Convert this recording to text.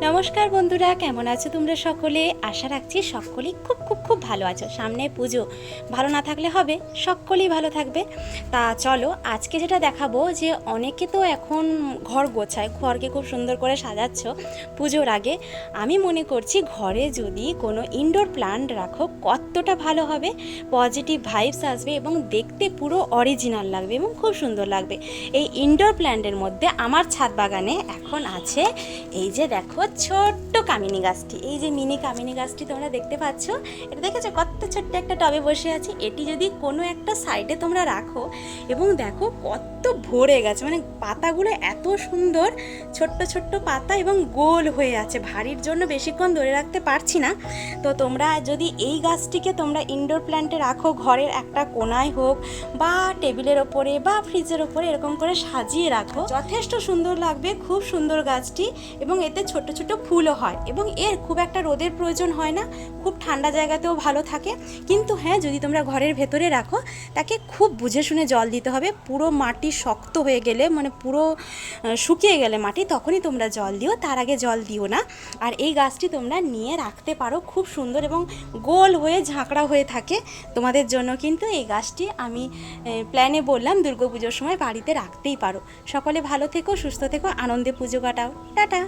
নমস্কার বন্ধুরা, কেমন আছো তোমরা সকলে? আশা রাখছি সকলেই খুব খুব খুব ভালো আছো। সামনে পুজো, ভালো না থাকলে হবে? সকলেই ভালো থাকবে। তা চলো, আজকে যেটা দেখাবো যে অনেকে তো এখন ঘর গোছায়, ঘরকে খুব সুন্দর করে সাজাচ্ছ পুজোর আগে। আমি মনে করছি ঘরে যদি কোনো ইনডোর প্ল্যান্ট রাখো কতটা ভালো হবে, পজিটিভ ভাইবস আসবে এবং দেখতে পুরো অরিজিনাল লাগবে এবং খুব সুন্দর লাগবে। এই ইনডোর প্ল্যান্টের মধ্যে আমার ছাদ বাগানে এখন আছে এই যে দেখো ছোট্ট কামিনী গাছটি, এই যে মিনি কামিনী গাছটি তোমরা দেখতে পাচ্ছ। এটা দেখেছো কত ছোট্ট একটা টবে বসে আছে। এটি যদি কোনো একটা সাইডে তোমরা রাখো এবং দেখো কত ভরে গেছে, মানে পাতাগুলো এত সুন্দর, ছোট্ট ছোট্ট পাতা এবং গোল হয়ে আছে। ভারীর জন্য বেশিক্ষণ ধরে রাখতে পারছি না। তো তোমরা যদি এই গাছটিকে তোমরা ইনডোর প্ল্যান্টে রাখো, ঘরের একটা কোনায় হোক বা টেবিলের ওপরে বা ফ্রিজের ওপরে এরকম করে সাজিয়ে রাখো, যথেষ্ট সুন্দর লাগবে। খুব সুন্দর গাছটি এবং এতে ছোট ছোট ফুলও হয় এবং এর খুব একটা রোদের প্রয়োজন হয় না, খুব ঠান্ডা জায়গাতেও ভালো থাকে। কিন্তু হ্যাঁ, যদি তোমরা ঘরের ভেতরে রাখো তাকে খুব বুঝে শুনে জল দিতে হবে। পুরো মাটি শক্ত হয়ে গেলে, মানে পুরো শুকিয়ে গেলে মাটি, তখনই তোমরা জল দিও, তার আগে জল দিও না। আর এই গাছটি তোমরা নিয়ে রাখতে পারো, খুব সুন্দর এবং গোল হয়ে ঝাঁকড়া হয়ে থাকে। তোমাদের জন্য কিন্তু এই গাছটি আমি প্ল্যানে বললাম দুর্গাপুজোর সময় বাড়িতে রাখতেই পারো। সকলে ভালো থেকো, সুস্থ থেকো, আনন্দে পুজো কাটাও। টাটা।